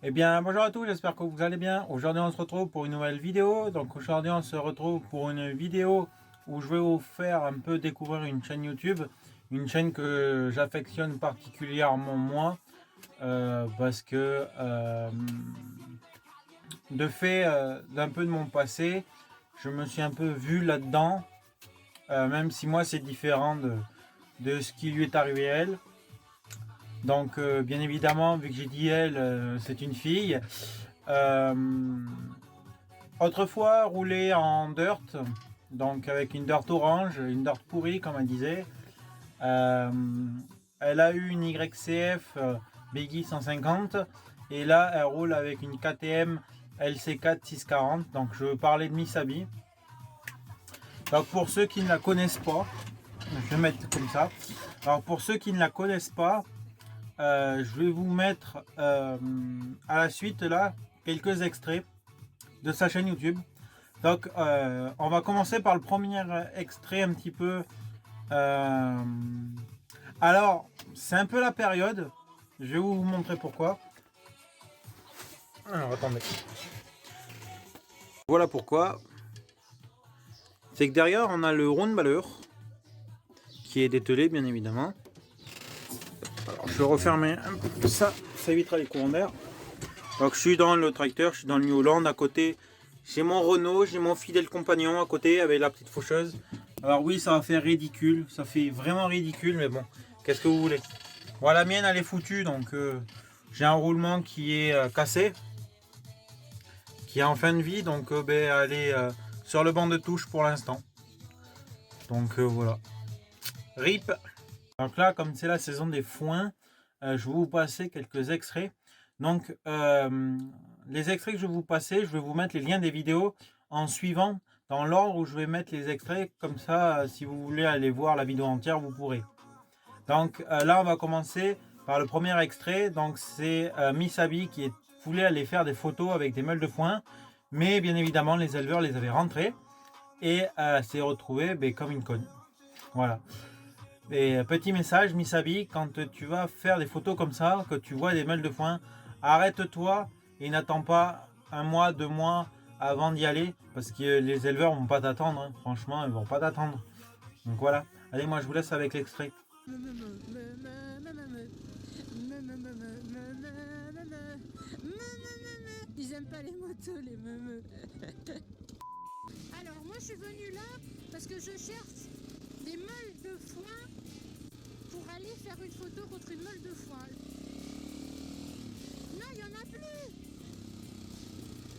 Eh bien, bonjour à tous, j'espère que vous allez bien. Aujourd'hui, on se retrouve pour une nouvelle vidéo. Donc, aujourd'hui, on se retrouve pour une vidéo où je vais vous faire un peu découvrir une chaîne YouTube. Une chaîne que j'affectionne particulièrement moi. Parce que, de fait, d'un peu de mon passé, je me suis un peu vu là-dedans. Même si moi, c'est différent de ce qui lui est arrivé à elle. Donc, bien évidemment, vu que j'ai dit elle, c'est une fille. Euh, Autrefois, roulée en dirt, donc avec une dirt orange, une dirt pourrie, comme elle disait. Euh, Elle a eu une YCF Biggie 150 et là, elle roule avec une KTM LC4 640. Donc, je veux parler de Misabi. Donc, pour ceux qui ne la connaissent pas, je vais mettre comme ça. Alors, pour ceux qui ne la connaissent pas, je vais vous mettre à la suite là quelques extraits de sa chaîne YouTube. Donc, on va commencer par le premier extrait un petit peu. euh, Alors, c'est un peu la période. Je vais vous montrer pourquoi. Alors, attendez. Voilà pourquoi. C'est que derrière, on a le Roundballer qui est dételé, bien évidemment. Alors, je vais refermer un peu ça. Ça évitera les courants d'air. Donc, je suis dans le tracteur, je suis dans le New Holland. À côté, j'ai mon Renault, j'ai mon fidèle compagnon à côté avec la petite faucheuse. Alors oui, ça va faire ridicule, ça fait vraiment ridicule, mais bon, qu'est-ce que vous voulez. Bon, la mienne, elle est foutue, donc j'ai un roulement qui est cassé, qui est en fin de vie, donc ben, elle est sur le banc de touche pour l'instant. Donc voilà. RIP. Donc là, comme c'est la saison des foins, je vais vous passer quelques extraits. Donc, les extraits que je vais vous passer, je vais vous mettre les liens des vidéos en suivant dans l'ordre où je vais mettre les extraits. Comme ça, si vous voulez aller voir la vidéo entière, vous pourrez. Donc là, on va commencer par le premier extrait. Donc, c'est Misabi qui voulait aller faire des photos avec des meules de foin. Mais bien évidemment, les éleveurs les avaient rentrés. Et s'est retrouvé ben, comme une conne. Voilà. Et petit message, Misabi, quand tu vas faire des photos comme ça, que tu vois des meules de foin, arrête-toi et n'attends pas un mois, 2 mois avant d'y aller, parce que les éleveurs vont pas t'attendre, hein. Franchement, ils vont pas t'attendre. Donc voilà. Allez, moi je vous laisse avec l'extrait. Ils aiment pas les motos, les meumeux. Alors moi je suis venue là parce que je cherche des meules de foin pour aller faire une photo contre une meule de foin. Non, il y en a plus.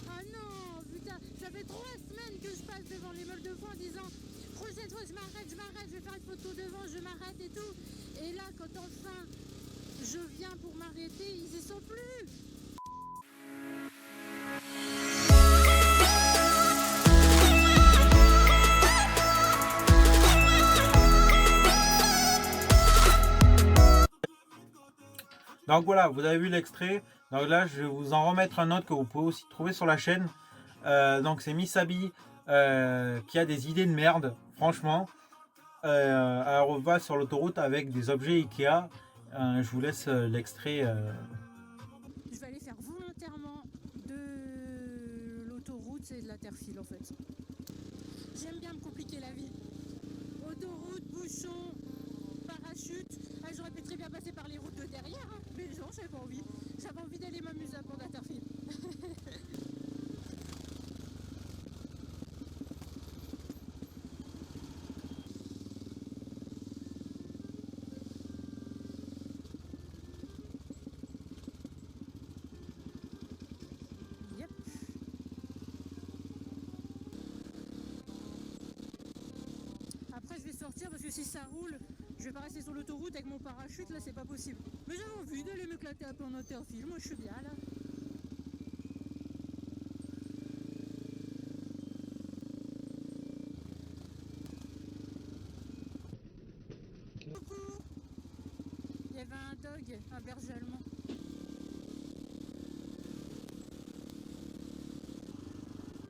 Ah non, putain, ça fait 3 semaines que je passe devant les meules de foin en disant prochaine fois je m'arrête, je vais faire une photo devant, je m'arrête et tout. Et là quand enfin je viens pour m'arrêter, ils y sont plus. Donc voilà, vous avez vu l'extrait. Donc là, je vais vous en remettre un autre que vous pouvez aussi trouver sur la chaîne. Donc c'est Misabi qui a des idées de merde, franchement. Elle va sur l'autoroute avec des objets Ikea. Je vous laisse l'extrait. Je vais aller faire volontairement de l'autoroute et de la terre-file en fait. J'aime bien me compliquer la vie. Autoroute, bouchon, parachute. Ah, j'aurais pu très bien passer par les routes de derrière, hein. Mais non, j'avais pas envie. J'avais envie d'aller m'amuser à bord de la terre-file. Yep. Après, je vais sortir parce que si ça roule, je vais pas rester sur l'autoroute avec mon parachute, là, c'est pas possible. Mais j'avais envie d'aller m'éclater un peu en interfile, moi je suis bien là. Coucou. Il y avait un dog, un berger allemand.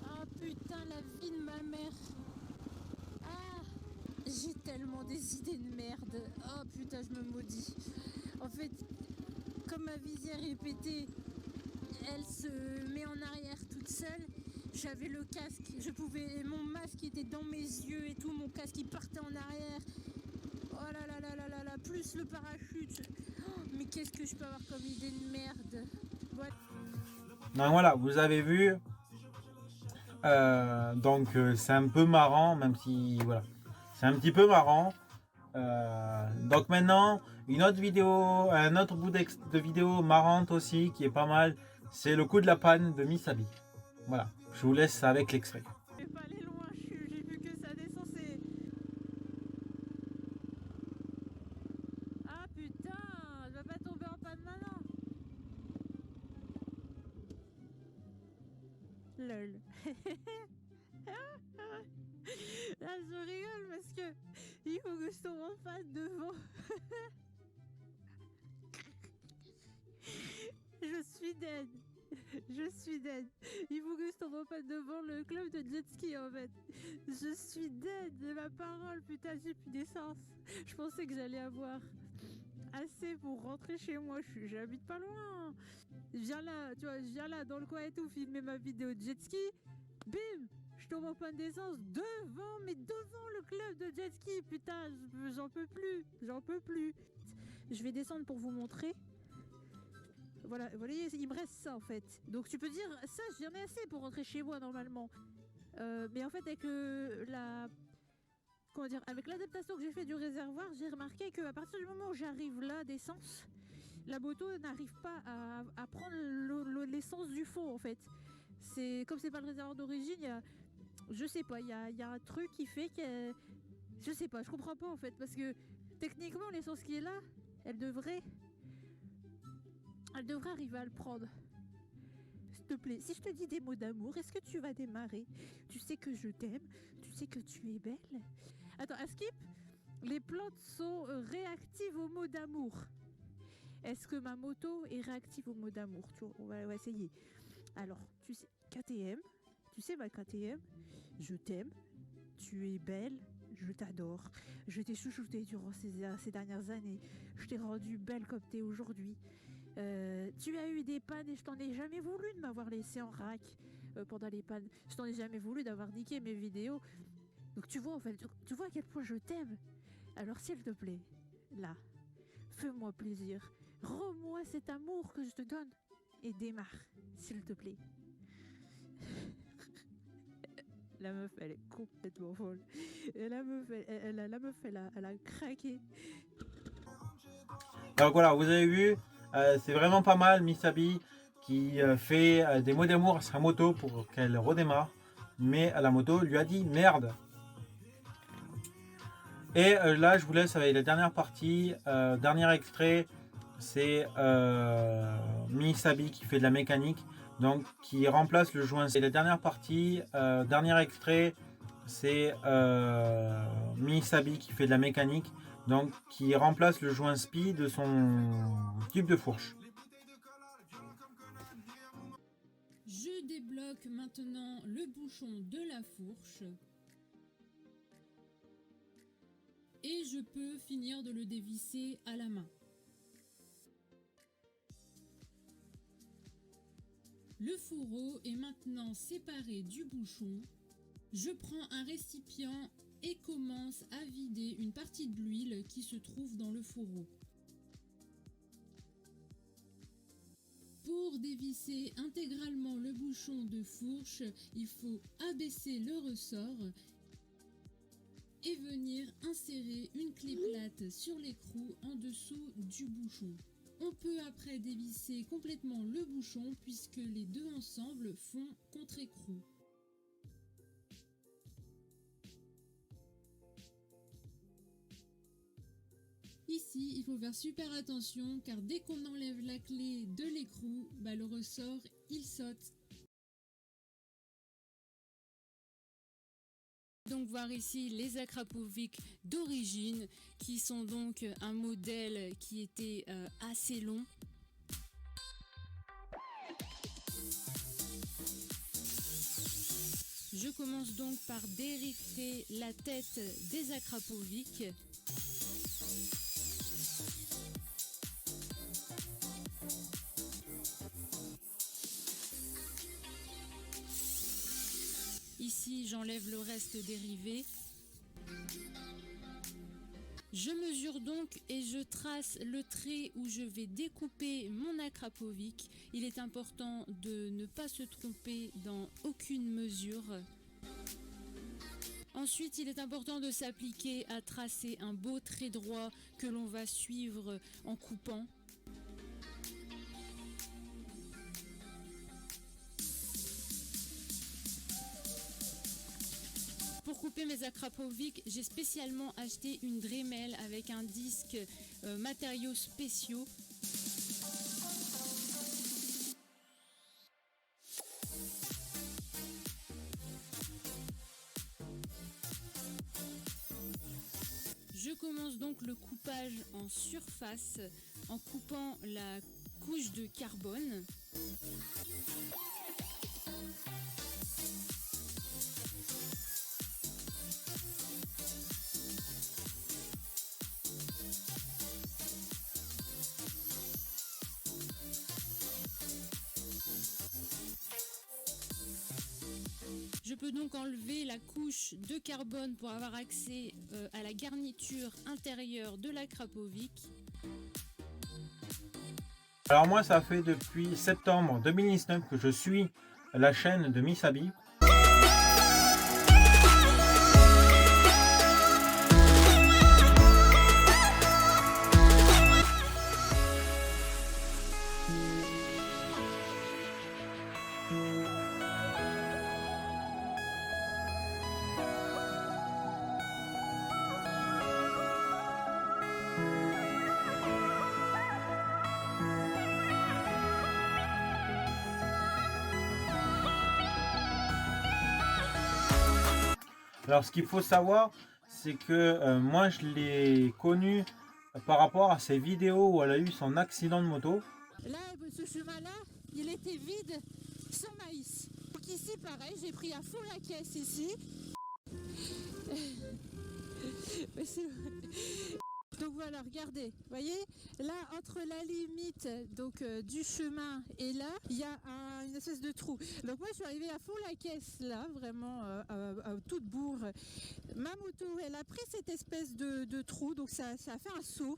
Oh putain, la vie de ma mère. Ah, j'ai tellement des idées de merde. Oh putain, je me maudis. En fait, comme ma visière est pétée, elle se met en arrière toute seule. J'avais le casque, mon masque était dans mes yeux et tout, mon casque il partait en arrière. Oh là là là là là là, plus le parachute. Oh, mais qu'est-ce que je peux avoir comme idée de merde. Ouais. Donc voilà, vous avez vu. Donc c'est un peu marrant, même si voilà, c'est un petit peu marrant. Donc maintenant, une autre vidéo, un autre bout de vidéo marrante aussi qui est pas mal, c'est le coup de la panne de Misabi. Voilà, je vous laisse avec l'extrait. Je vais pas aller loin, j'ai vu que ça descend, c'est... Ah putain, je vais pas tomber en panne maintenant. Lol. Là je rigole parce que il faut que je tombe en panne devant. Je suis dead. Je suis dead. Il faut que je tombe en panne devant le club de jet ski en fait. Je suis dead de ma parole, putain, j'ai plus d'essence. Je pensais que j'allais avoir assez pour rentrer chez moi. J'habite pas loin. Je viens là, tu vois, je viens là dans le coin et tout, filmer ma vidéo de jet ski. Bim! Je tombe en panne d'essence devant le club de jet ski. Putain, j'en peux plus. J'en peux plus. Je vais descendre pour vous montrer. Voilà, vous voyez, il me reste ça en fait. Donc tu peux dire, ça j'en ai assez pour rentrer chez moi normalement. Mais en fait avec avec l'adaptation que j'ai fait du réservoir, j'ai remarqué qu'à partir du moment où j'arrive là d'essence, la moto n'arrive pas à prendre l'essence du fond en fait. C'est comme c'est pas le réservoir d'origine, je sais pas, il y a un truc qui fait que je sais pas, je comprends pas en fait parce que techniquement l'essence qui est là, elle devrait arriver à le prendre. S'il te plaît, si je te dis des mots d'amour, est-ce que tu vas démarrer? Tu sais que je t'aime, tu sais que tu es belle. Attends, à skip, les plantes sont réactives aux mots d'amour. Est-ce que ma moto est réactive aux mots d'amour? On va essayer. Alors, tu sais, KTM, tu sais ma KTM, je t'aime, tu es belle, je t'adore. Je t'ai chouchouté durant ces dernières années. Je t'ai rendue belle comme t'es aujourd'hui. Tu as eu des pannes et je t'en ai jamais voulu de m'avoir laissé en rack pendant les pannes. Je t'en ai jamais voulu d'avoir niqué mes vidéos. Donc tu vois en fait, tu vois à quel point je t'aime. Alors s'il te plaît, là, fais-moi plaisir. Rends-moi cet amour que je te donne et démarre, s'il te plaît. La meuf, elle est complètement folle. Et la meuf, elle a craqué. Donc voilà, vous avez vu, c'est vraiment pas mal Misabi qui fait des mots d'amour à sa moto pour qu'elle redémarre. Mais la moto lui a dit merde. Et là, je vous laisse avec la dernière partie, dernier extrait. C'est Misabi qui fait de la mécanique, donc qui remplace le joint. Et la dernière partie, dernier extrait, c'est Misabi qui fait de la mécanique, donc qui remplace le joint SPI de son tube de fourche. Je débloque maintenant le bouchon de la fourche. Et je peux finir de le dévisser à la main. Le fourreau est maintenant séparé du bouchon. Je prends un récipient et commence à vider une partie de l'huile qui se trouve dans le fourreau. Pour dévisser intégralement le bouchon de fourche, il faut abaisser le ressort et venir insérer une clé plate sur l'écrou en dessous du bouchon. On peut après dévisser complètement le bouchon puisque les deux ensemble font contre-écrou. Ici, il faut faire super attention car dès qu'on enlève la clé de l'écrou, le ressort il saute. Donc voir ici les Akrapovic d'origine qui sont donc un modèle qui était assez long. Je commence donc par dérifler la tête des Akrapovic. Ici, j'enlève le reste dérivé. Je mesure donc et je trace le trait où je vais découper mon Akrapovic. Il est important de ne pas se tromper dans aucune mesure. Ensuite, il est important de s'appliquer à tracer un beau trait droit que l'on va suivre en coupant. Pour couper mes Akrapovic, j'ai spécialement acheté une Dremel avec un disque matériaux spéciaux. Je commence donc le coupage en surface en coupant la couche de carbone. Je peux donc enlever la couche de carbone pour avoir accès à la garniture intérieure de l'Akrapovic. Alors moi, ça fait depuis septembre 2019 que je suis la chaîne de Misabi. Alors ce qu'il faut savoir, c'est que moi je l'ai connu par rapport à ses vidéos où elle a eu son accident de moto. Là, ce chemin-là, il était vide, sans maïs. Donc ici, pareil, j'ai pris à fond la caisse ici. Donc voilà, regardez, vous voyez, là entre la limite donc du chemin et là, il y a une espèce de trou. Donc moi je suis arrivée à fond la caisse là, vraiment à toute bourre. Ma moto, elle a pris cette espèce de trou, donc ça a fait un saut.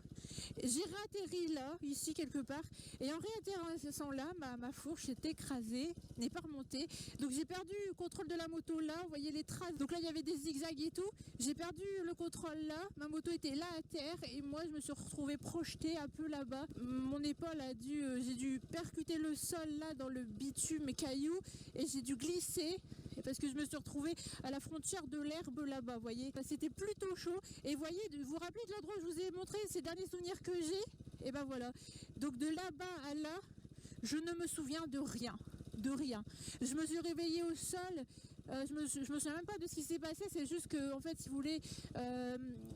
J'ai réatterri là, ici quelque part, et en réatterrissant là, ma fourche s'est écrasée, n'est pas remontée. Donc j'ai perdu le contrôle de la moto là, vous voyez les traces. Donc là il y avait des zigzags et tout. J'ai perdu le contrôle là, ma moto était là à terre et moi je me suis retrouvée projetée un peu là-bas. Mon épaule j'ai dû percuter le sol là dans le bitume et cailloux et j'ai dû glisser. Parce que je me suis retrouvée à la frontière de l'herbe là-bas, vous voyez. C'était plutôt chaud. Et voyez, vous vous rappelez de l'endroit où je vous ai montré ces derniers souvenirs que j'ai? Et ben voilà. Donc de là-bas à là, je ne me souviens de rien. De rien. Je me suis réveillée au sol. Je me souviens même pas de ce qui s'est passé, c'est juste que en fait si vous voulez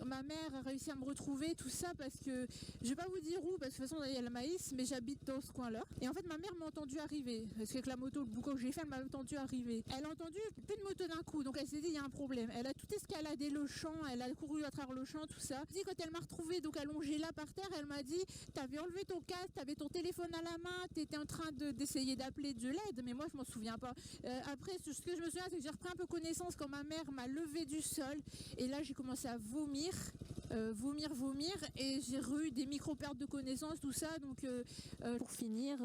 ma mère a réussi à me retrouver tout ça parce que je vais pas vous dire où parce que de toute façon il y a le maïs mais j'habite dans ce coin là et en fait ma mère m'a entendu arriver parce qu'avec la moto le boucan que j'ai fait elle m'a entendu arriver, elle a entendu plus de moto d'un coup donc elle s'est dit il y a un problème, elle a tout escaladé le champ, elle a couru à travers le champ tout ça, dit quand elle m'a retrouvée donc allongée là par terre elle m'a dit t'avais enlevé ton casque, t'avais ton téléphone à la main, t'étais en train d'essayer d'appeler de l'aide mais moi je m'en souviens pas. Après ce que je me souviens c'est que j'ai repris un peu connaissance quand ma mère m'a levé du sol et là j'ai commencé à vomir et j'ai eu des micro-pertes de connaissance tout ça donc pour finir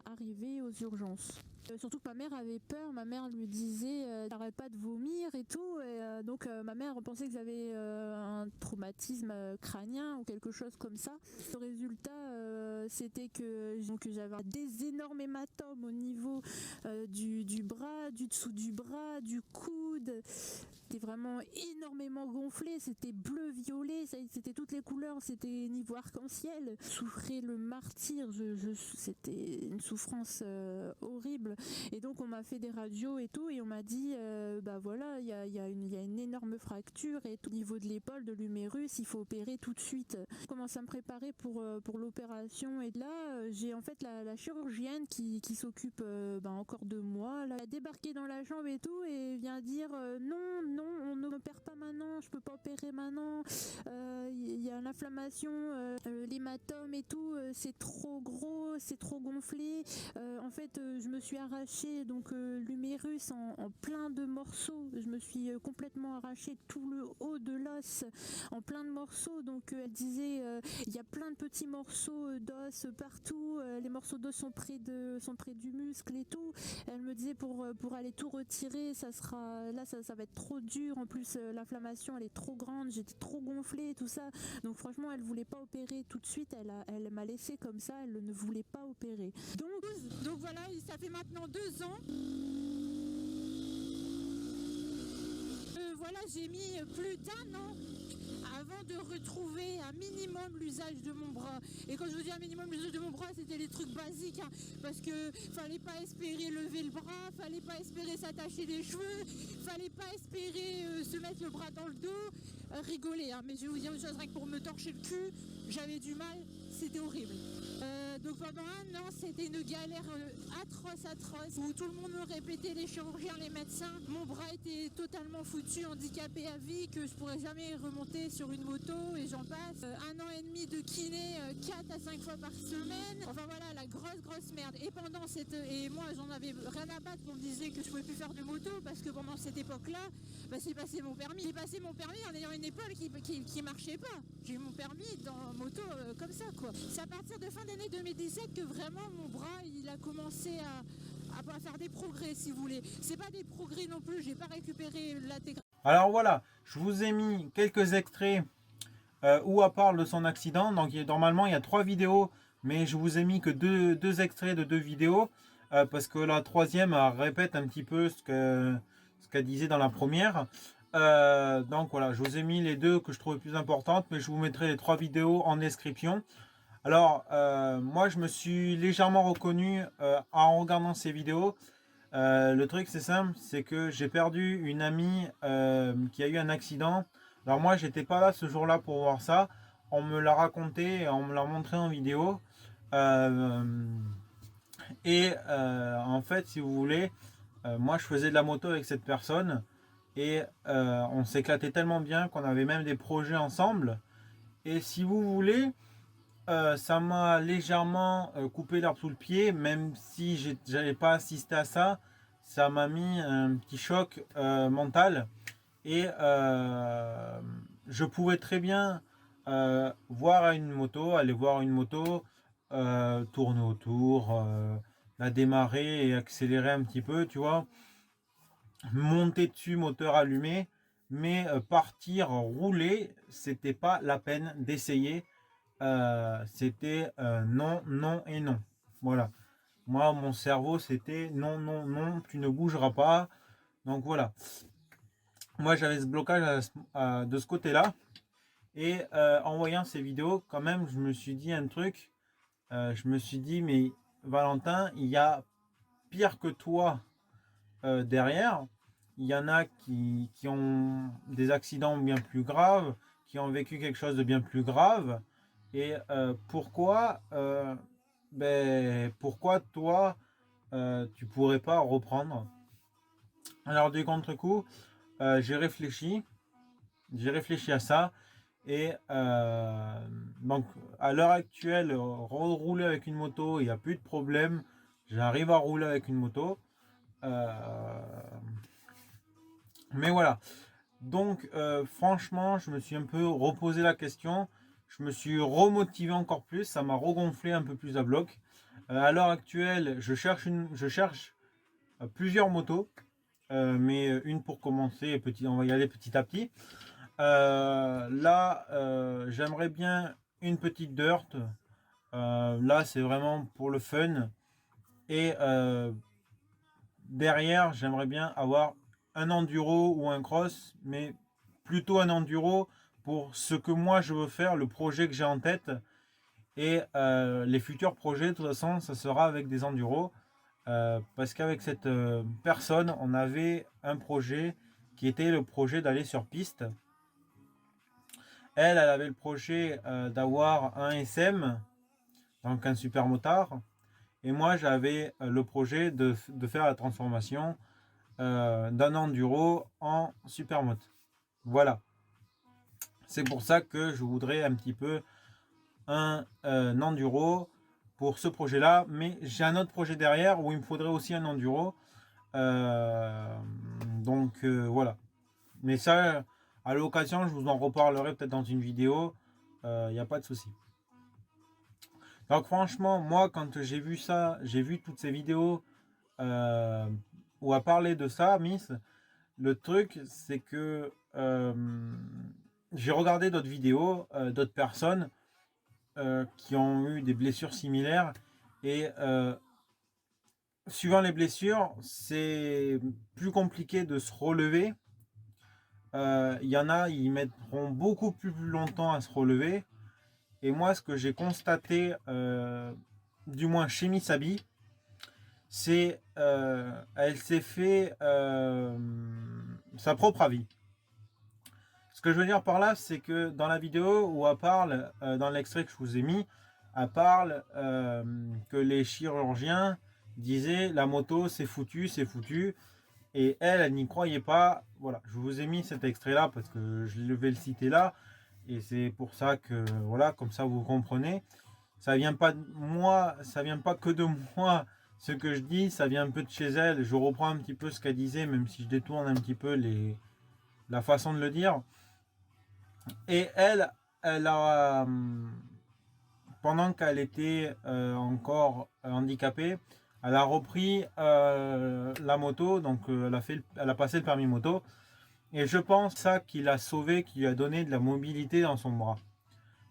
arriver aux urgences. Surtout que ma mère avait peur, ma mère lui disait t'arrêtes pas de vomir et tout et donc ma mère pensait que j'avais un traumatisme crânien ou quelque chose comme ça. Le résultat c'était que j'avais des énormes hématomes au niveau du bras, du dessous du bras, du coude. C'était vraiment énormément gonflé, c'était bleu-violet, c'était toutes les couleurs, c'était niveau arc-en-ciel. Je souffrais le martyre, c'était une souffrance horrible. Et donc on m'a fait des radios et tout, et on m'a dit, voilà, il y a une énorme fracture et tout, au niveau de l'épaule, de l'humérus, il faut opérer tout de suite. Je commence à me préparer pour l'opération, et là, j'ai en fait la chirurgienne qui s'occupe encore de moi. Là, elle a débarqué dans la chambre et tout, et vient dire non, on ne m'opère pas maintenant, je peux pas opérer maintenant, il y a l'inflammation, l'hématome et tout, c'est trop gros, c'est trop gonflé. En fait, je me suis arraché donc l'humérus en plein de morceaux. Je me suis complètement arraché tout le haut de l'os en plein de morceaux. Donc elle disait il y a plein de petits morceaux d'os partout. Les morceaux d'os sont près du muscle et tout. Elle me disait pour aller tout retirer, ça va être trop dur. En plus l'inflammation elle est trop grande. J'étais trop gonflée tout ça. Donc franchement elle voulait pas opérer tout de suite. Elle m'a laissé comme ça. Elle ne voulait pas opérer. Donc voilà, ça fait maintenant 2 ans. Voilà, j'ai mis plus d'1 an avant de retrouver un minimum l'usage de mon bras. Et quand je vous dis un minimum l'usage de mon bras, c'était les trucs basiques, hein, parce que fallait pas espérer lever le bras, fallait pas espérer s'attacher les cheveux, fallait pas espérer se mettre le bras dans le dos, rigoler. Hein, mais je vais vous dire une chose, rien que pour me torcher le cul, j'avais du mal, c'était horrible. Donc pendant 1 an, c'était une galère atroce, où tout le monde me répétait, les chirurgiens, les médecins. Mon bras était totalement foutu, handicapé à vie, que je pourrais jamais remonter sur une moto et j'en passe. 1 an et demi de kiné, 4 à 5 fois par semaine. Enfin voilà, la grosse merde. Et moi, j'en avais rien à battre. On me disait que je pouvais plus faire de moto parce que pendant cette époque-là, j'ai passé mon permis. J'ai passé mon permis en ayant une épaule qui marchait pas. J'ai eu mon permis dans moto comme ça, quoi. C'est à partir de fin d'année 2017 que vraiment mon bras il a commencé à faire des progrès, si vous voulez. C'est pas des progrès non plus, j'ai pas récupéré l'intégralité. Alors voilà, je vous ai mis quelques extraits où elle parle de son accident. Donc normalement il y a 3 vidéos, mais je vous ai mis que deux extraits de 2 vidéos parce que la troisième elle répète un petit peu ce qu'elle disait dans la première. Donc voilà, je vous ai mis les 2 que je trouvais plus importantes, mais je vous mettrai les 3 vidéos en description. Alors moi je me suis légèrement reconnu en regardant ces vidéos. Le truc c'est simple, c'est que j'ai perdu une amie qui a eu un accident. Alors moi j'étais pas là ce jour-là pour voir ça. On me l'a raconté, on me l'a montré en vidéo. En fait, si vous voulez, moi je faisais de la moto avec cette personne et on s'éclatait tellement bien qu'on avait même des projets ensemble. Et si vous voulez, ça m'a légèrement coupé l'herbe sous le pied, même si j'avais pas assisté à ça. Ça m'a mis un petit choc mental et je pouvais très bien aller voir une moto, tourner autour, la démarrer et accélérer un petit peu, tu vois, monter dessus, moteur allumé, mais partir rouler, c'était pas la peine d'essayer. C'était non, non et non. Voilà. Moi, mon cerveau, c'était non, non, non, tu ne bougeras pas. Donc voilà. Moi, j'avais ce blocage de ce côté-là. Et en voyant ces vidéos, quand même, je me suis dit un truc. Je me suis dit, mais Valentin, il y a pire que toi derrière. Il y en a qui ont des accidents bien plus graves, qui ont vécu quelque chose de bien plus grave. Et pourquoi toi, tu pourrais pas reprendre? Alors du contre-coup, j'ai réfléchi à ça. Et donc à l'heure actuelle, rouler avec une moto, il n'y a plus de problème. J'arrive à rouler avec une moto. Mais voilà. Donc franchement, je me suis un peu reposé la question. Je me suis remotivé encore plus. Ça m'a regonflé un peu plus à bloc. À l'heure actuelle, je cherche plusieurs motos. Mais une pour commencer, on va y aller petit à petit. Là, j'aimerais bien une petite dirt. Là, c'est vraiment pour le fun. Et derrière, j'aimerais bien avoir un enduro ou un cross, mais plutôt un enduro pour ce que moi je veux faire, le projet que j'ai en tête. Et les futurs projets, de toute façon, ça sera avec des enduros. Parce qu'avec cette personne, on avait un projet qui était le projet d'aller sur piste. Elle avait le projet d'avoir un SM, donc un super motard. Et moi, j'avais le projet de faire la transformation d'un enduro en supermoto. Voilà. C'est pour ça que je voudrais un petit peu un enduro pour ce projet-là, mais j'ai un autre projet derrière où il me faudrait aussi un enduro. Donc voilà. Mais ça, à l'occasion, je vous en reparlerai peut-être dans une vidéo. Il n'y a pas de souci. Donc franchement, moi, quand j'ai vu ça, j'ai vu toutes ces vidéos où à parler de ça, Miss, le truc, c'est que j'ai regardé d'autres vidéos, d'autres personnes qui ont eu des blessures similaires. Et suivant les blessures, c'est plus compliqué de se relever. Il y en a, ils mettront beaucoup plus longtemps à se relever. Et moi, ce que j'ai constaté, du moins chez Misabi, c'est elle s'est fait sa propre avis. Ce que je veux dire par là, c'est que dans la vidéo où elle parle, dans l'extrait que je vous ai mis, elle parle que les chirurgiens disaient la moto c'est foutu, c'est foutu. Et elle n'y croyait pas. Voilà, je vous ai mis cet extrait là parce que je vais le citer là. Et c'est pour ça que, voilà, comme ça vous comprenez. Ça vient pas de moi, ça vient pas que de moi. Ce que je dis, ça vient un peu de chez elle. Je reprends un petit peu ce qu'elle disait, même si je détourne un petit peu la façon de le dire. Et elle a, pendant qu'elle était encore handicapée, elle a repris la moto, donc elle a passé le permis moto. Et je pense ça qui l'a sauvée, qui lui a donné de la mobilité dans son bras.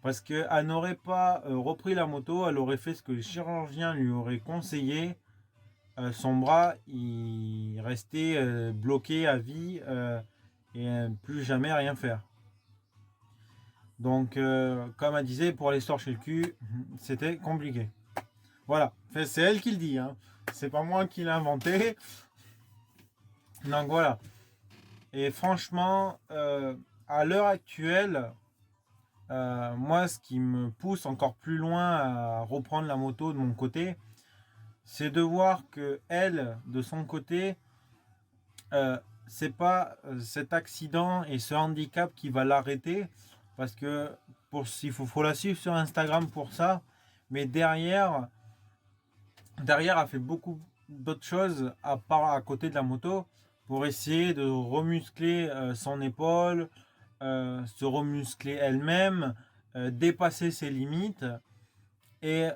Parce qu'elle n'aurait pas repris la moto, elle aurait fait ce que les chirurgiens lui auraient conseillé. Son bras, il restait bloqué à vie et plus jamais rien faire. Donc, comme elle disait, pour aller se torcher le cul, c'était compliqué. Voilà, enfin, c'est elle qui le dit, hein. C'est pas moi qui l'ai inventé. Donc voilà. Et franchement, à l'heure actuelle, moi, ce qui me pousse encore plus loin à reprendre la moto de mon côté, c'est de voir que elle, de son côté, c'est pas cet accident et ce handicap qui va l'arrêter, parce que il faut la suivre sur Instagram pour ça, mais derrière, elle fait beaucoup d'autres choses à côté de la moto pour essayer de remuscler son épaule, se remuscler elle-même, dépasser ses limites. Et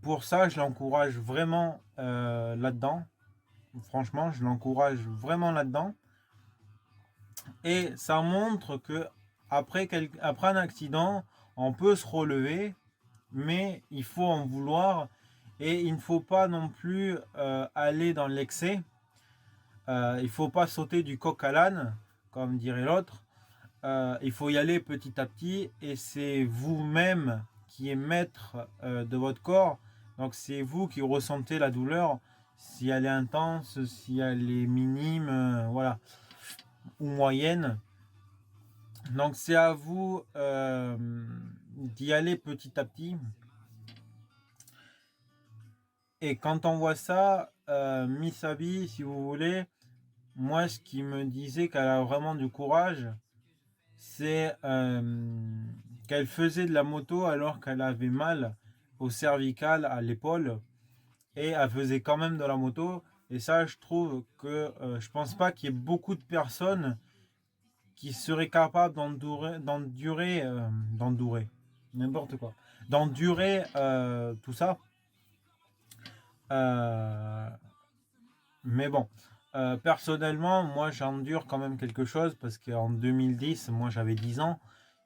pour ça, je l'encourage vraiment là-dedans. Franchement, je l'encourage vraiment là-dedans. Et ça montre que après un accident, on peut se relever, mais il faut en vouloir. Et il ne faut pas non plus aller dans l'excès. Il ne faut pas sauter du coq à l'âne, comme dirait l'autre. Il faut y aller petit à petit. Et c'est vous-même qui est maître de votre corps. Donc c'est vous qui ressentez la douleur. Si elle est intense, si elle est minime, voilà, ou moyenne. Donc c'est à vous d'y aller petit à petit. Et quand on voit ça, Misabi, si vous voulez, moi ce qui me disait qu'elle a vraiment du courage, c'est qu'elle faisait de la moto alors qu'elle avait mal au cervical, à l'épaule, et elle faisait quand même de la moto. Et ça, je trouve que je pense pas qu'il y ait beaucoup de personnes qui seraient capables d'endurer, n'importe quoi, d'endurer tout ça. Mais bon, personnellement, moi j'endure quand même quelque chose parce qu'en 2010, moi j'avais 10 ans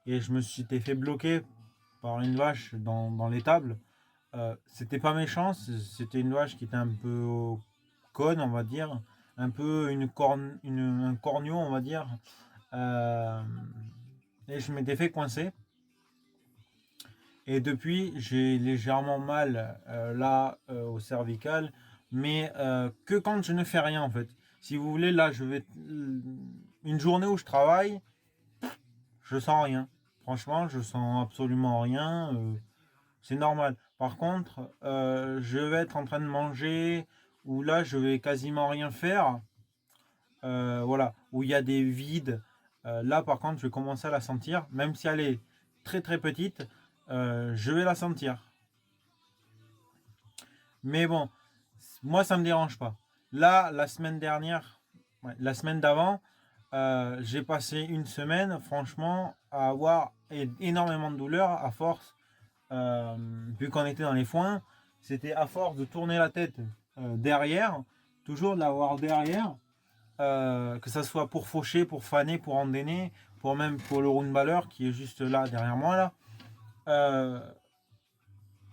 et je me suis fait bloquer par une vache dans l'étable. C'était pas méchant, c'était une vache qui était un peu conne, on va dire, un peu un corneau, on va dire. Et je m'étais fait coincer. Et depuis, j'ai légèrement mal là au cervical, mais que quand je ne fais rien en fait. Si vous voulez, là, une journée où je travaille, je sens rien. Franchement, je sens absolument rien. C'est normal. Par contre, je vais être en train de manger, où là, je vais quasiment rien faire. Voilà, où il y a des vides. Là, par contre, je vais commencer à la sentir, même si elle est très très petite. Je vais la sentir. Mais bon, moi ça me dérange pas. Là, la semaine dernière, ouais, la semaine d'avant, j'ai passé une semaine, franchement, à avoir énormément de douleurs à force, vu qu'on était dans les foins, c'était à force de tourner la tête derrière, toujours de l'avoir derrière, que ça soit pour faucher, pour faner, pour endainer, pour même pour le roundballer qui est juste là derrière moi là.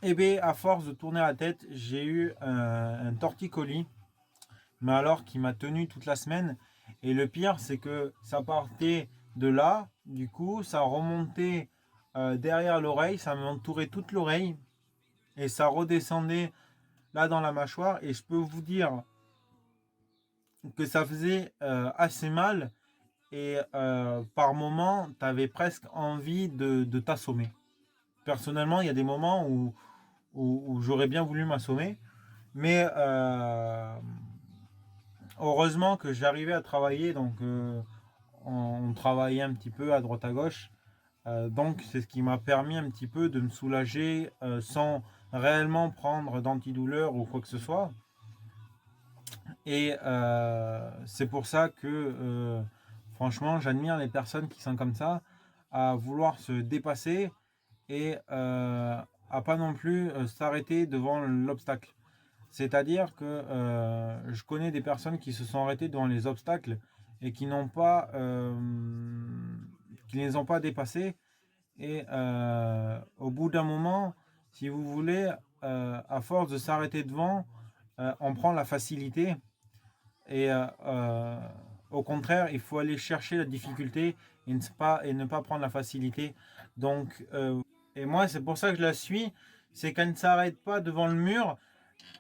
Et bien, à force de tourner la tête, j'ai eu un torticolis, mais alors qui m'a tenu toute la semaine. Et le pire, c'est que ça partait de là, du coup, ça remontait derrière l'oreille, ça m'entourait toute l'oreille, et ça redescendait là dans la mâchoire. Et je peux vous dire que ça faisait assez mal, et par moments, tu avais presque envie de t'assommer. Personnellement, il y a des moments où j'aurais bien voulu m'assommer. Mais heureusement que j'arrivais à travailler, donc on travaillait un petit peu à droite à gauche. Donc c'est ce qui m'a permis un petit peu de me soulager sans réellement prendre d'antidouleur ou quoi que ce soit. Et c'est pour ça que franchement j'admire les personnes qui sont comme ça, à vouloir se dépasser et à pas non plus s'arrêter devant l'obstacle. C'est-à-dire que je connais des personnes qui se sont arrêtées devant les obstacles et qui n'ont pas, qui ne les ont pas dépassés. Et au bout d'un moment, si vous voulez, à force de s'arrêter devant, on prend la facilité. Et au contraire, il faut aller chercher la difficulté et ne pas prendre la facilité. Donc, et moi, c'est pour ça que je la suis, c'est qu'elle ne s'arrête pas devant le mur.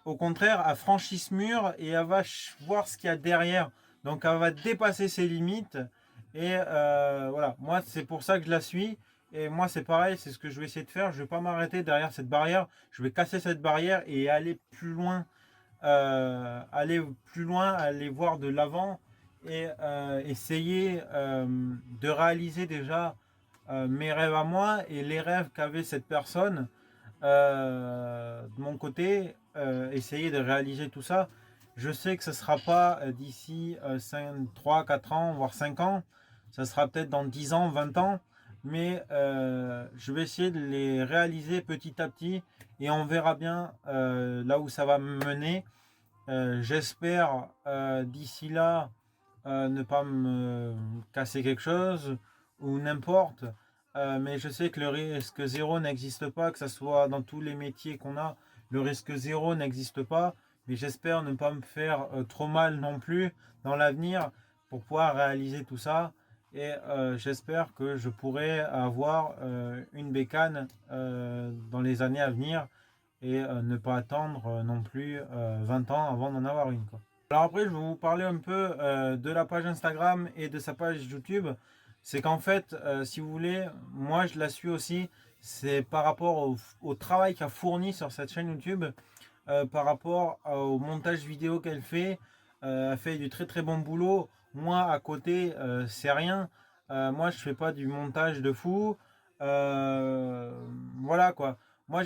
Au contraire, elle franchit ce mur et elle va voir ce qu'il y a derrière. Donc, elle va dépasser ses limites. Et voilà, moi, c'est pour ça que je la suis. Et moi, c'est pareil, c'est ce que je vais essayer de faire. Je ne vais pas m'arrêter derrière cette barrière. Je vais casser cette barrière et aller plus loin. Aller voir de l'avant et essayer de réaliser déjà mes rêves à moi et les rêves qu'avait cette personne. De mon côté, essayer de réaliser tout ça. Je sais que ce ne sera pas d'ici 3, 4 ans, voire 5 ans. Ça sera peut-être dans 10 ans, 20 ans. Mais je vais essayer de les réaliser petit à petit et on verra bien là où ça va me mener. J'espère d'ici là ne pas me casser quelque chose ou n'importe. Mais je sais que le risque zéro n'existe pas, que ce soit dans tous les métiers qu'on a, le risque zéro n'existe pas. Mais j'espère ne pas me faire trop mal non plus dans l'avenir pour pouvoir réaliser tout ça. Et j'espère que je pourrai avoir une bécane dans les années à venir et ne pas attendre non plus 20 ans avant d'en avoir une, quoi. Alors après, je vais vous parler un peu de la page Instagram et de sa page YouTube. C'est qu'en fait, si vous voulez, moi je la suis aussi. C'est par rapport au travail qu'elle fourni sur cette chaîne YouTube, par rapport au montage vidéo qu'elle fait. Elle fait du très très bon boulot. Moi, à côté, c'est rien. Moi, je fais pas du montage de fou. Voilà quoi. Moi,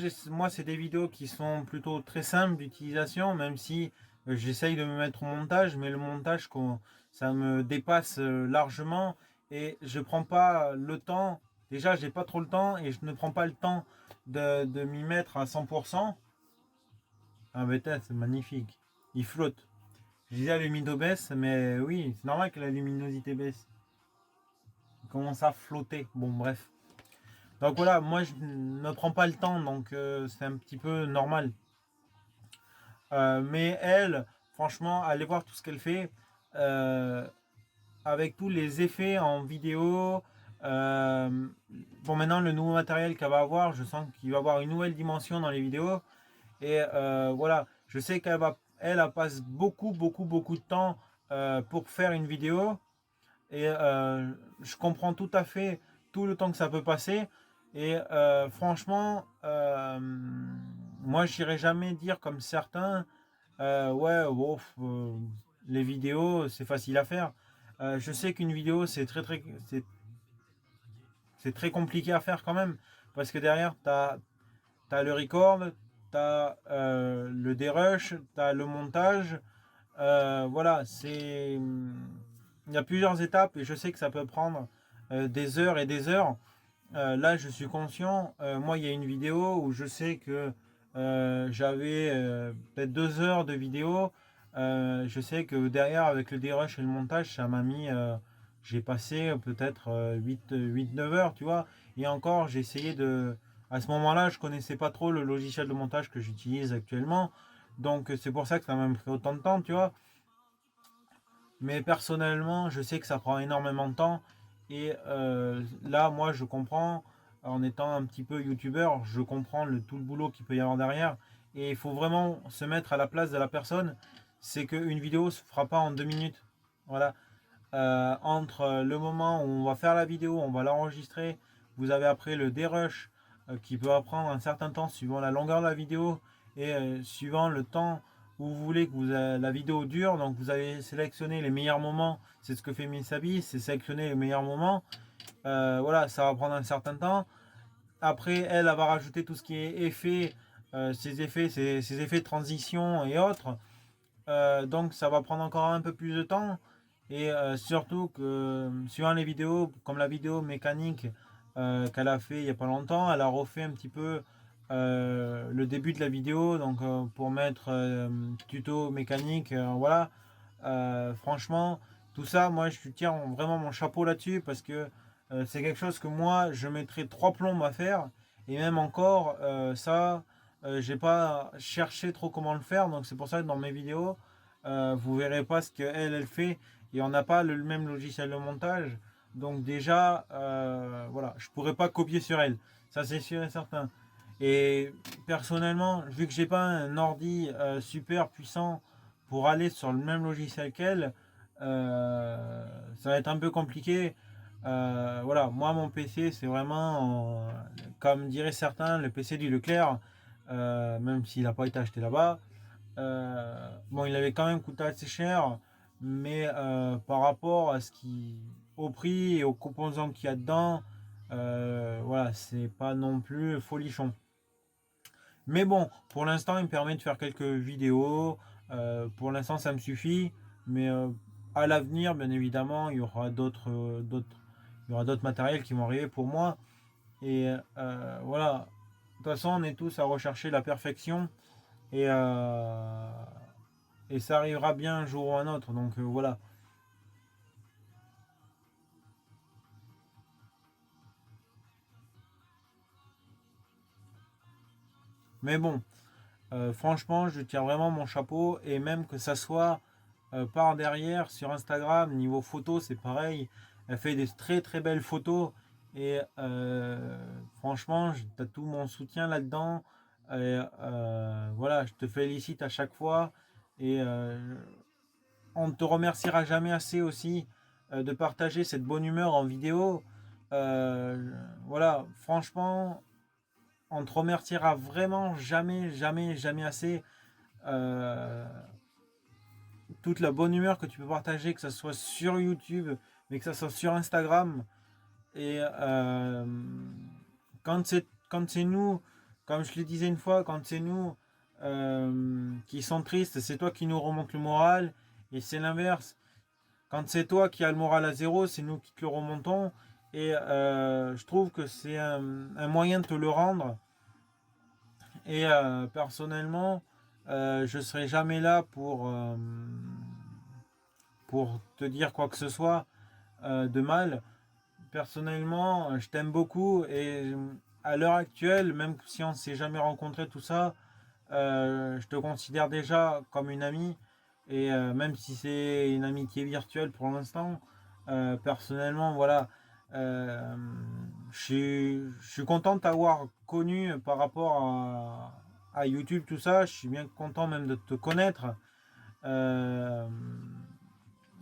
c'est des vidéos qui sont plutôt très simples d'utilisation, même si j'essaye de me mettre au montage, mais le montage, ça me dépasse largement et je prends pas le temps. Déjà, j'ai pas trop le temps et je ne prends pas le temps de m'y mettre à 100%. Ah, bêta, c'est magnifique. Il flotte. Je disais la luminosité baisse, mais oui, c'est normal que la luminosité baisse. Il commence à flotter. Bon, bref. Donc voilà, moi je ne prends pas le temps, donc c'est un petit peu normal. Mais elle, franchement, allez voir tout ce qu'elle fait. euh, Avec tous les effets en vidéo. Bon, maintenant, le nouveau matériel qu'elle va avoir, je sens qu'il va avoir une nouvelle dimension dans les vidéos. Et voilà, je sais elle passe beaucoup, beaucoup, beaucoup de temps pour faire une vidéo. Et je comprends tout à fait tout le temps que ça peut passer. Et franchement, moi, je n'irai jamais dire comme certains, ouais, ouf, les vidéos, c'est facile à faire. Je sais qu'une vidéo, c'est très compliqué à faire quand même. Parce que derrière, tu as le record, tu as le dérush, tu as le montage. Voilà, il y a plusieurs étapes et je sais que ça peut prendre des heures et des heures. Là, je suis conscient. Moi, il y a une vidéo où je sais que j'avais peut-être 2 heures de vidéo. Je sais que derrière, avec le dérush et le montage, ça m'a mis. J'ai passé peut-être 8-9 heures, tu vois. Et encore, j'ai essayé de. À ce moment-là, je connaissais pas trop le logiciel de montage que j'utilise actuellement. Donc, c'est pour ça que ça m'a pris autant de temps, tu vois. Mais personnellement, je sais que ça prend énormément de temps. Et là, moi, je comprends, en étant un petit peu youtubeur, je comprends tout le boulot qu'il peut y avoir derrière. Et il faut vraiment se mettre à la place de la personne. C'est qu'une vidéo ne se fera pas en 2 minutes. Voilà. Entre le moment où on va faire la vidéo, on va l'enregistrer, vous avez après le dérush qui peut prendre un certain temps suivant la longueur de la vidéo et suivant le temps où vous voulez que la vidéo dure. Donc vous avez sélectionné les meilleurs moments, c'est ce que fait Misabi, c'est sélectionner les meilleurs moments. Voilà, ça va prendre un certain temps. Après, elle va rajouter tout ce qui est effets, ses effets de transition et autres. Donc ça va prendre encore un peu plus de temps. Et surtout que suivant les vidéos, comme la vidéo mécanique qu'elle a fait il n'y a pas longtemps, elle a refait un petit peu le début de la vidéo, donc pour mettre tuto mécanique, voilà. Franchement, tout ça, moi je tiens vraiment mon chapeau là-dessus parce que c'est quelque chose que moi je mettrais 3 plombs à faire. Et même encore, ça, j'ai pas cherché trop comment le faire, donc c'est pour ça que dans mes vidéos, vous verrez pas ce qu'elle elle fait et on n'a pas le même logiciel de montage. Donc déjà, voilà, je pourrais pas copier sur elle, ça c'est sûr et certain. Et personnellement, vu que j'ai pas un ordi super puissant pour aller sur le même logiciel qu'elle, ça va être un peu compliqué. Voilà, moi mon PC c'est vraiment, comme diraient certains, le PC du Leclerc, même s'il n'a pas été acheté là-bas. Bon, il avait quand même coûté assez cher, mais par rapport à au prix et aux composants qu'il y a dedans, voilà, c'est pas non plus folichon. Mais bon, pour l'instant, il me permet de faire quelques vidéos. Pour l'instant, ça me suffit. Mais à l'avenir, bien évidemment, il y aura d'autres matériels qui vont arriver pour moi. Et voilà. De toute façon, on est tous à rechercher la perfection. Et, et ça arrivera bien un jour ou un autre. Donc voilà. Mais bon, franchement, je tire vraiment mon chapeau. Et même que ça soit par derrière sur Instagram, niveau photo, c'est pareil. Elle fait des très très belles photos. Et franchement, tu as tout mon soutien là-dedans. Et, voilà, je te félicite à chaque fois. Et on ne te remerciera jamais assez aussi de partager cette bonne humeur en vidéo. Voilà, franchement, on te remerciera vraiment jamais, jamais, jamais assez. Euh, Toute la bonne humeur que tu peux partager, que ce soit sur YouTube, mais que ce soit sur Instagram. Et quand c'est nous, comme je le disais une fois, quand c'est nous qui sont tristes, c'est toi qui nous remonte le moral. Et c'est l'inverse. Quand c'est toi qui as le moral à zéro, c'est nous qui te le remontons. Et je trouve que c'est un moyen de te le rendre. Et personnellement, je ne serai jamais là pour te dire quoi que ce soit de mal. Personnellement, je t'aime beaucoup et à l'heure actuelle, même si on ne s'est jamais rencontré, tout ça, je te considère déjà comme une amie. Et même si c'est une amitié virtuelle pour l'instant, personnellement, voilà, euh, je suis content de t'avoir connu par rapport à YouTube, tout ça. Je suis bien content même de te connaître. Euh,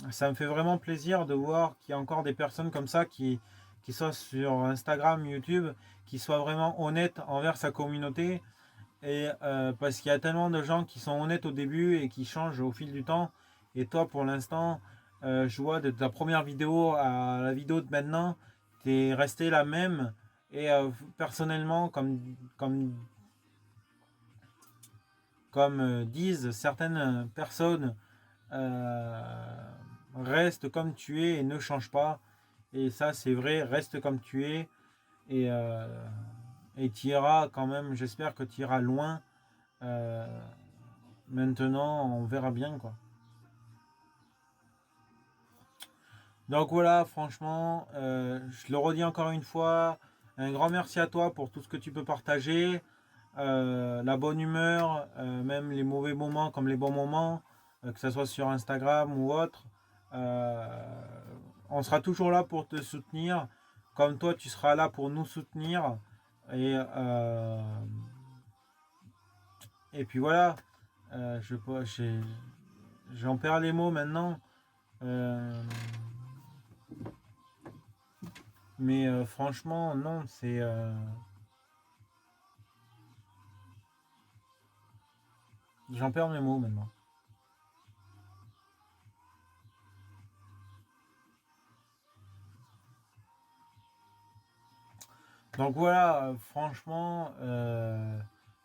Ça me fait vraiment plaisir de voir qu'il y a encore des personnes comme ça qui soient sur Instagram, YouTube, qui soient vraiment honnêtes envers sa communauté. Et parce qu'il y a tellement de gens qui sont honnêtes au début et qui changent au fil du temps. Et toi, pour l'instant, je vois de ta première vidéo à la vidéo de maintenant, tu es resté la même. Et personnellement, comme disent certaines personnes, reste comme tu es et ne change pas. Et ça, c'est vrai, reste comme tu es. Et tu iras quand même, j'espère que tu iras loin. Maintenant, on verra bien, quoi. Donc voilà, franchement, je le redis encore une fois, un grand merci à toi pour tout ce que tu peux partager, la bonne humeur, même les mauvais moments comme les bons moments, que ce soit sur Instagram ou autre. Euh, on sera toujours là pour te soutenir, comme toi tu seras là pour nous soutenir. Et, euh, et puis voilà, j'en perds les mots maintenant. Euh, Mais franchement, non, j'en perds mes mots maintenant. Donc voilà, franchement,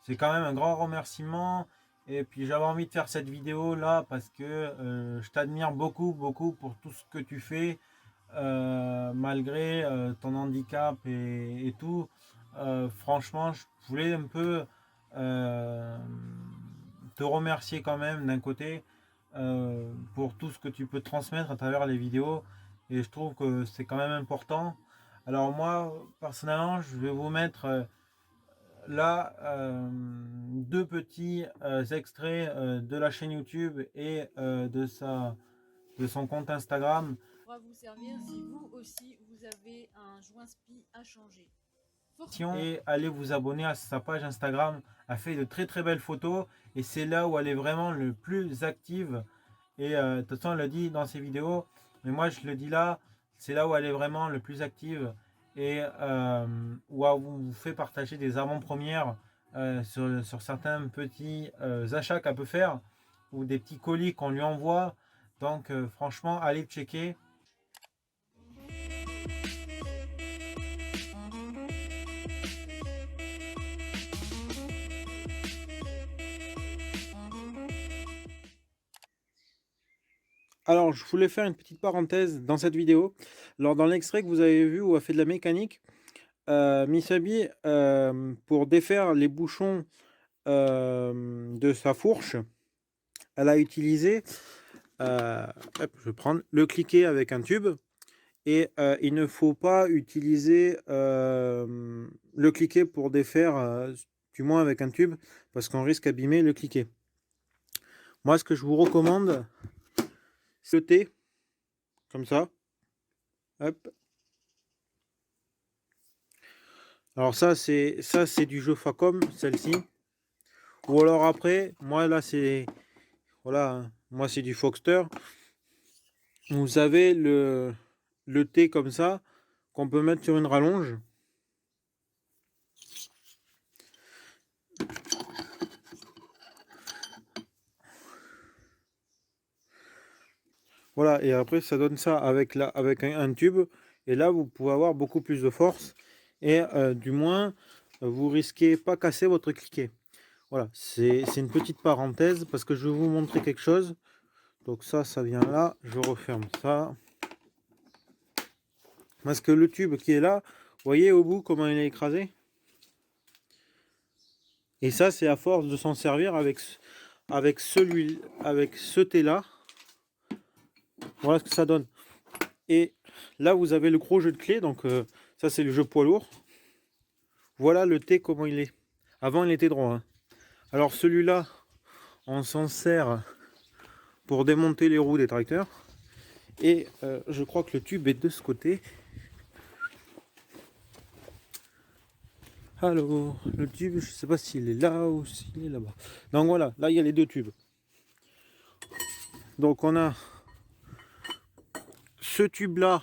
c'est quand même un grand remerciement. Et puis j'avais envie de faire cette vidéo là parce que je t'admire beaucoup, beaucoup pour tout ce que tu fais, malgré ton handicap et tout. Franchement, je voulais un peu euh, te remercier quand même d'un côté pour tout ce que tu peux transmettre à travers les vidéos. Et je trouve que c'est quand même important. Alors moi, personnellement, je vais vous mettre là deux petits extraits de la chaîne YouTube et de son compte Instagram. Pourra vous servir si vous aussi vous avez un joint SPI à changer. Et allez vous abonner à sa page Instagram. Elle fait de très très belles photos et c'est là où elle est vraiment le plus active. Et de toute façon, elle le dit dans ses vidéos, mais moi je le dis là, c'est là où elle est vraiment le plus active et où elle vous fait partager des avant-premières sur certains petits achats qu'elle peut faire ou des petits colis qu'on lui envoie. Donc franchement, allez checker. Alors, je voulais faire une petite parenthèse dans cette vidéo. Alors, dans l'extrait que vous avez vu où elle fait de la mécanique, Misabi, pour défaire les bouchons de sa fourche, elle a utilisé, je vais prendre le cliquet avec un tube. Et il ne faut pas utiliser le cliquet pour défaire, du moins avec un tube, parce qu'on risque d'abîmer le cliquet. Moi, ce que je vous recommande, c'est le thé, comme ça. Hop. Alors ça c'est du jeu Facom, celle-ci. Ou alors après, moi là c'est voilà, moi c'est du Foxter. Vous avez le thé comme ça qu'on peut mettre sur une rallonge. Voilà, et après ça donne ça avec un tube. Et là vous pouvez avoir beaucoup plus de force. Et du moins, vous risquez pas casser votre cliquet. Voilà, c'est une petite parenthèse parce que je vais vous montrer quelque chose. Donc ça vient là, je referme ça. Parce que le tube qui est là, vous voyez au bout comment il est écrasé. Et ça c'est à force de s'en servir avec ce thé là. Voilà ce que ça donne. Et là vous avez le gros jeu de clé, donc ça c'est le jeu poids lourd. Voilà le thé comment il est. Avant il était droit. Hein. Alors celui-là, on s'en sert pour démonter les roues des tracteurs. Et je crois que le tube est de ce côté. Alors, le tube, je sais pas s'il est là ou s'il est là-bas. Donc voilà, là il y a les deux tubes. Donc on a ce tube-là,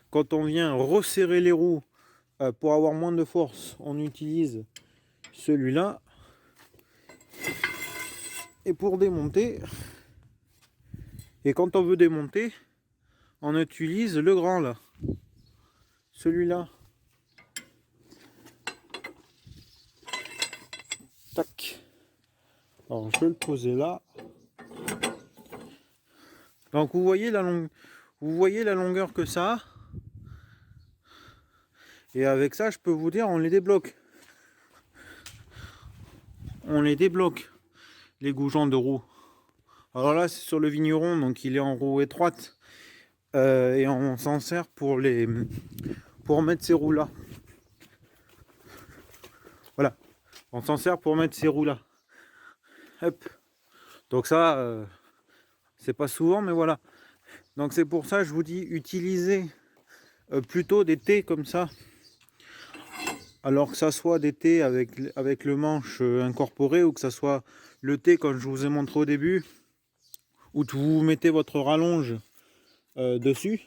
quand on vient resserrer les roues pour avoir moins de force, on utilise celui-là. Et pour démonter, et quand on veut démonter, on utilise le grand là, celui-là. Tac. Alors je vais le poser là. Donc vous voyez la longueur que ça a. Et avec ça, je peux vous dire, on les débloque. On les débloque, les goujons de roue. Alors là, c'est sur le vigneron, donc il est en roue étroite. Et on s'en sert pour mettre ces roues là. Voilà. On s'en sert pour mettre ces roues là. Hop. Donc ça, c'est pas souvent, mais voilà. Donc c'est pour ça, je vous dis, utilisez plutôt des T comme ça. Alors que ça soit des T avec le manche incorporé ou que ça soit le T comme je vous ai montré au début, où vous mettez votre rallonge dessus.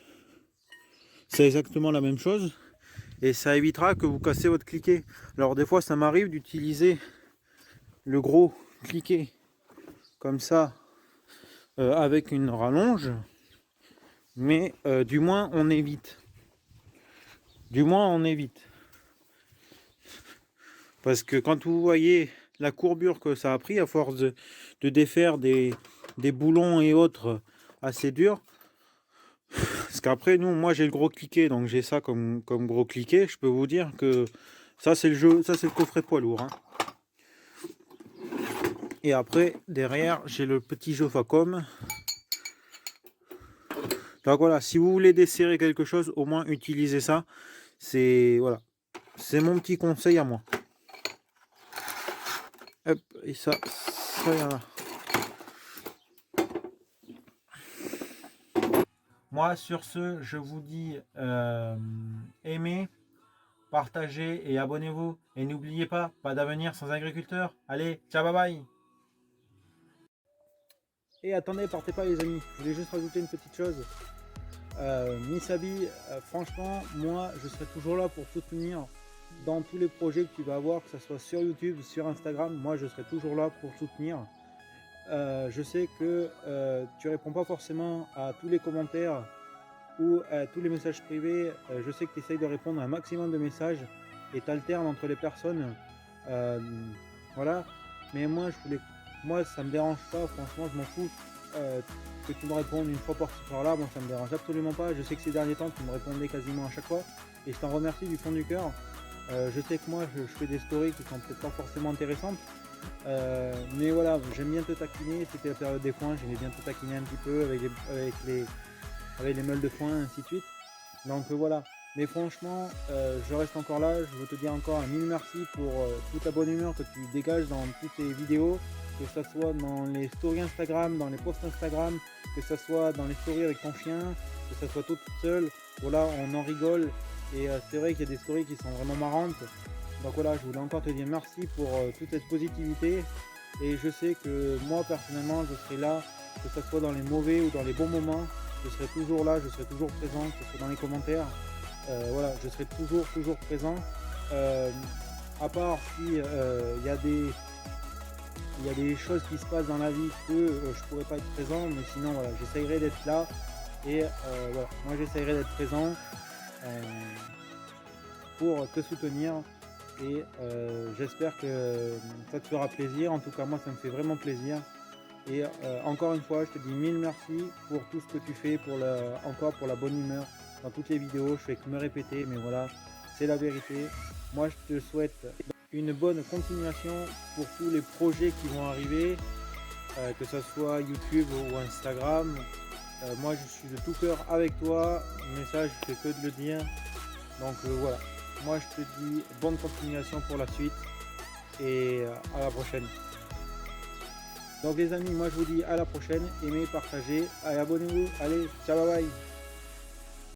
C'est exactement la même chose et ça évitera que vous cassez votre cliquet. Alors des fois ça m'arrive d'utiliser le gros cliquet comme ça avec une rallonge, mais du moins on évite. Parce que quand vous voyez la courbure que ça a pris à force de défaire des boulons et autres assez durs, parce qu'après moi j'ai le gros cliquet, donc j'ai ça comme gros cliquet, je peux vous dire que ça c'est le coffret poids lourd. Hein. Et après derrière j'ai le petit jeu Facom. Donc voilà, si vous voulez desserrer quelque chose, au moins utilisez ça. C'est voilà, c'est mon petit conseil à moi. Hop, et ça y en a. Moi, sur ce, je vous dis aimez, partagez et abonnez-vous. Et n'oubliez pas d'avenir sans agriculteurs. Allez, ciao, bye bye. Et attendez, partez pas les amis. Je voulais juste rajouter une petite chose. Misabi, franchement, moi, je serai toujours là pour soutenir dans tous les projets que tu vas avoir, que ce soit sur YouTube, sur Instagram. Moi, je serai toujours là pour soutenir. Je sais que tu réponds pas forcément à tous les commentaires ou à tous les messages privés. Je sais que tu essayes de répondre à un maximum de messages et tu alternes entre les personnes. Voilà. Mais moi, ça me dérange pas. Franchement, je m'en fous que tu me répondes une fois par-ci par-là. Moi, ça me dérange absolument pas. Je sais que ces derniers temps, tu me répondais quasiment à chaque fois. Et je t'en remercie du fond du cœur. Je sais que moi, je fais des stories qui sont peut-être pas forcément intéressantes. Mais voilà, j'aime bien te taquiner. C'était la période des foins, j'aimais bien te taquiner un petit peu avec les meules de foin, ainsi de suite. Donc voilà, mais franchement, je reste encore là. Je veux te dire encore un mille merci pour toute la bonne humeur que tu dégages dans toutes tes vidéos, que ce soit dans les stories Instagram, dans les posts Instagram, que ce soit dans les stories avec ton chien, que ce soit toi toute seule. Voilà, on en rigole et c'est vrai qu'il y a des stories qui sont vraiment marrantes. Donc voilà, je voulais encore te dire merci pour toute cette positivité et je sais que moi personnellement je serai là, que ce soit dans les mauvais ou dans les bons moments, je serai toujours là, je serai toujours présent, que ce soit dans les commentaires, voilà, je serai toujours présent, à part si il y a des choses qui se passent dans la vie que je pourrais pas être présent, mais sinon voilà, j'essayerai d'être là et voilà, moi j'essayerai d'être présent pour te soutenir. Et j'espère que ça te fera plaisir. En tout cas, moi, ça me fait vraiment plaisir. Et encore une fois, je te dis mille merci pour tout ce que tu fais, encore pour la bonne humeur dans toutes les vidéos. Je fais que me répéter, mais voilà, c'est la vérité. Moi, je te souhaite une bonne continuation pour tous les projets qui vont arriver, que ce soit YouTube ou Instagram. Moi, je suis de tout cœur avec toi. Mais ça, je fais que de le dire. Donc voilà. Moi je te dis bonne continuation pour la suite et à la prochaine. Donc les amis, moi je vous dis à la prochaine, aimez, partagez, allez abonnez-vous, allez, ciao bye bye.